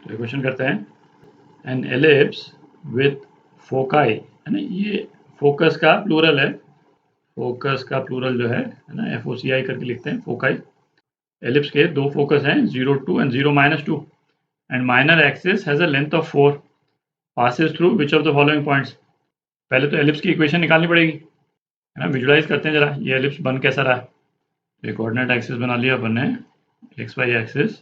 तो ये क्वेश्चन करते हैं, एन एलिप्स विथ फोकाई, है ना, ये फोकस का प्लूरल है, फोकस का प्लूरल जो है ना, FOCI करके लिखते हैं, फोकाई। एलिप्स के दो फोकस हैं, 0 2 and 0 - 2, and minor axis has a length of 4, passes through which of the following points. पहले तो एलिप्स की इक्वेशन निकालनी पड़ेगी, है ना। विजुलाइज करते हैं जरा, ये एलिप्स बन कैसा रहा है। ये कोऑर्डिनेट एक्सिस बना लिया अपन ने, XY एक्सिस।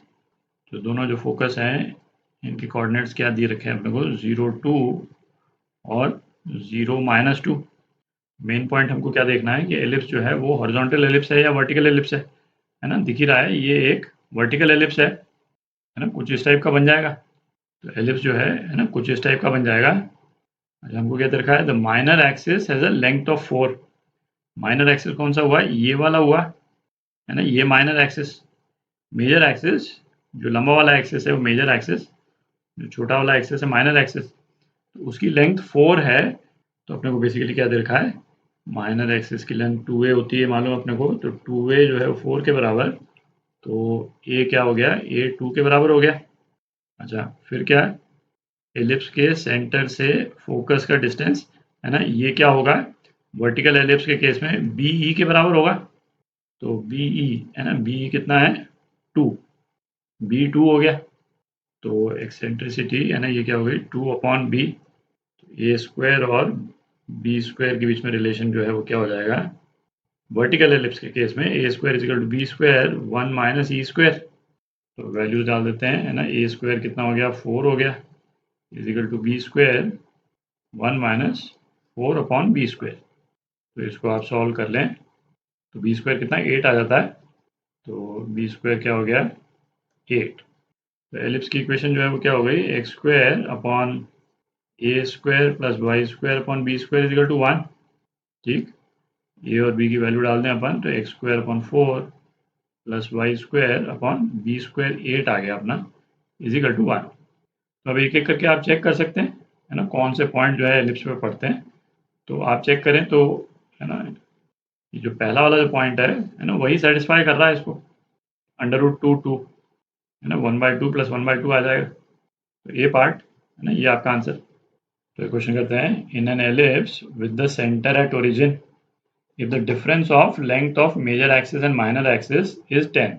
तो दोनों जो फोकस हैं इनके कोऑर्डिनेट्स क्या दिए रखे हैं अपने को, 0 2 और 0 - 2। मेन पॉइंट हमको क्या देखना है कि एलिप्स जो है वो हॉरिजॉन्टल एलिप्स है या वर्टिकल एलिप्स है ना। दिख ही रहा है ये एक वर्टिकल एलिप्स है ना, कुछ इस टाइप का बन जाएगा। तो एलिप्स जो है ना, कुछ इस टाइप का बन जाएगा। अच्छा, हमको क्या दे रखा है, the minor axis has a length of 4। Minor axis कौन सा हुआ, ये वाला हुआ, है ना, ये माइनर एक्सिस। मेजर एक्सिस जो लंबा वाला एक्सिस है वो मेजर एक्सिस, जो छोटा वाला एक्सिस है माइनर एक्सिस। तो उसकी लेंथ 4 है। तो अपने को बेसिकली क्या दे रखा है, माइनर एक्सिस की लेंथ 2a होती है मालूम अपने को। तो 2a जो है वो 4 के बराबर, तो a क्या हो गया, a 2 के बराबर हो गया। अच्छा, फिर क्या, एलिप्स के सेंटर से फोकस का डिस्टेंस, है ना, ये क्या होगा, वर्टिकल एलिप्स के केस में BE के बराबर होगा। तो BE, है ना, BE कितना है, 2, B2 हो गया। तो एक्सेंट्रिसिटी, है ना, ये क्या हो गई, 2/B। ए स्क्वायर और बी स्क्वायर के बीच में रिलेशन जो है वो क्या हो जाएगा, वर्टिकल एलिप्स के केस में A square is equal to B square 1 - E square. तो वैल्यूज डाल देते हैं, है ना। A स्क्वायर कितना हो गया, 4 हो गया, is equal to B square 1 - 4/B square. तो इसको आप सॉल्व कर लें तो B स्क्वायर कितना, 8 आ जाता है। तो B स्क्वायर क्या हो गया, 8। तो एलिप्स की इक्वेशन जो है वो क्या हो गई, x square upon A square plus y square upon B square is equal to 1। ठीक, ए और बी की वैल्यू डाल दें अपन, तो x square upon 4 plus y square upon B square 8 आ गया अपना, इज इक्वल टू 1। तो अब एक एक करके आप चेक कर सकते हैं, है ना, कौन से पॉइंट जो है एलिप्स पे पड़ते हैं। तो आप चेक करें तो, है ना, ये जो पहला वाला जो पॉइंट है ना, वही सेटिस्फाई कर रहा है इसको, √2 है ना, 1/2 प्लस 1/2 आ जाएगा। तो ये पार्ट, है ना, ये आपका आंसर। तो क्वेश्चन करते हैं, in an ellipse with the centre at origin if the difference of length of major axis and minor axis is 10।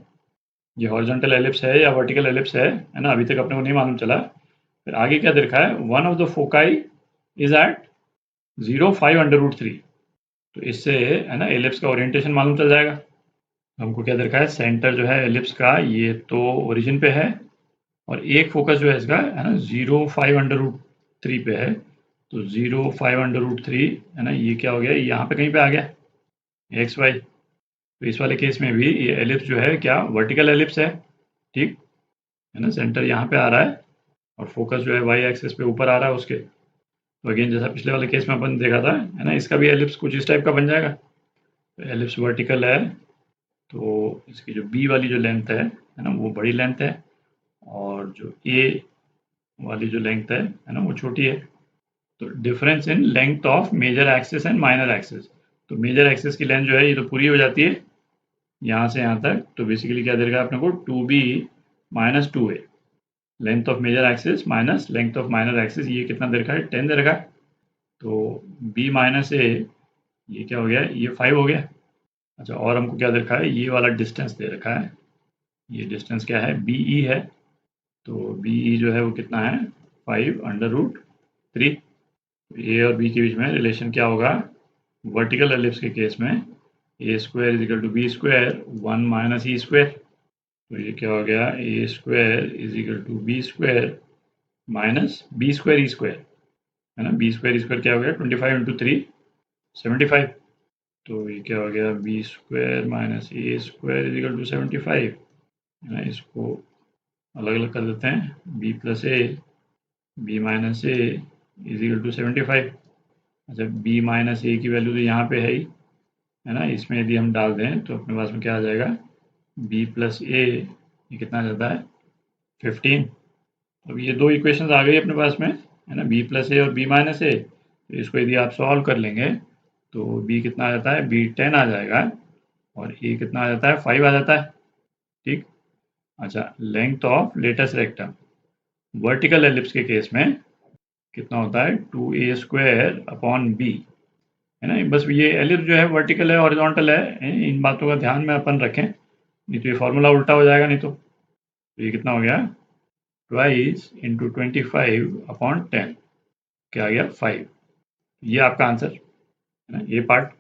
ये हॉरिजॉन्टल एलिप्स है या वर्टिकल एलिप्स है ना, अभी तक अपने को नहीं मालूम चला। फिर आगे क्या दे रखा है, one of the foci is at 0 5 √3। तो इससे, है ना, एलिप्स का ओरिएंटेशन मालूम चल जाएगा। हमको क्या दे रखा है, सेंटर जो है एलिप्स का ये तो ओरिजिन पे है, और एक फोकस जो है इसका, है ना, 0 5 √3 पे है। तो 0 5 √3, है ना, ये क्या हो गया, यहाँ पे कहीं पे आ गया XY। तो इस वाले केस में भी ये एलिप्स जो है क्या, वर्टिकल एलिप्स है। ठीक, है ना, सेंटर यहाँ पे आ रहा है और फोकस जो है वाई एक्सिस पे ऊपर आ रहा है उसके। तो अगेन जैसा पिछले वाले केस में अपन देखा था, है ना, इसका भी एलिप्स कुछ इस टाइप का बन जाएगा। तो एलिप्स वर्टिकल है, तो इसकी जो बी वाली जो लेंथ है ना, वो बड़ी लेंथ है, और जो ए वाली जो लेंथ है ना, वो छोटी है। तो difference in length of major axis and minor axis. तो मेजर एक्सिस की लेंथ जो है ये तो पूरी हो जाती है यहाँ से यहाँ तक। तो बेसिकली क्या देगा अपने को, 2B - 2A, length of major axis minus length of minor axis. ये कितना दे रखा है, 10 दे रखा है। तो B - A, ये क्या हो गया, ये 5 हो गया। अच्छा, और हमको क्या दे रखा है, ये वाला डिस्टेंस दे रखा है। ये डिस्टेंस क्या है, BE है। तो BE जो है वो कितना है, 5 √3। ए और बी के बीच में रिलेशन क्या होगा, वर्टिकल एलिप्स के केस में A square is equal to B square 1 - E square. तो ये क्या हो गया, A square is equal to B square minus B square E square, है ना। B स्क्वायर E स्क्वायर क्या हो गया, 25 × 3 75। तो ये क्या हो गया, B square minus A square is equal to 75, है ना। इसको अलग अलग कर देते हैं, B + A, B - A is equal to 75। अच्छा, B - A की वैल्यू तो यहाँ पे है ना, इसमें यदि हम डाल दें तो अपने पास में क्या आ जाएगा, B + A, ये कितना आ जाता है, 15। अब ये दो इक्वेशंस आ गई अपने पास में, है ना, B + A और B - A। तो इसको यदि आप सॉल्व कर लेंगे तो B कितना आ जाता है, B 10 आ जाएगा, और A कितना आ जाता है, 5 आ जाता है। ठीक, अच्छा, length of latus rectum. Vertical ellipse के केस में कितना होता है 2a² अपॉन b, है ना। बस ये एलिप्स जो है वर्टिकल है हॉरिजॉन्टल है, इन बातों का ध्यान में अपन रखें, नहीं तो ये फॉर्मूला उल्टा हो जाएगा नहीं तो। ये कितना हो गया 22 × 25 अपॉन 10, क्या आ गया 5। ये आपका आंसर है ना, ये पार्ट।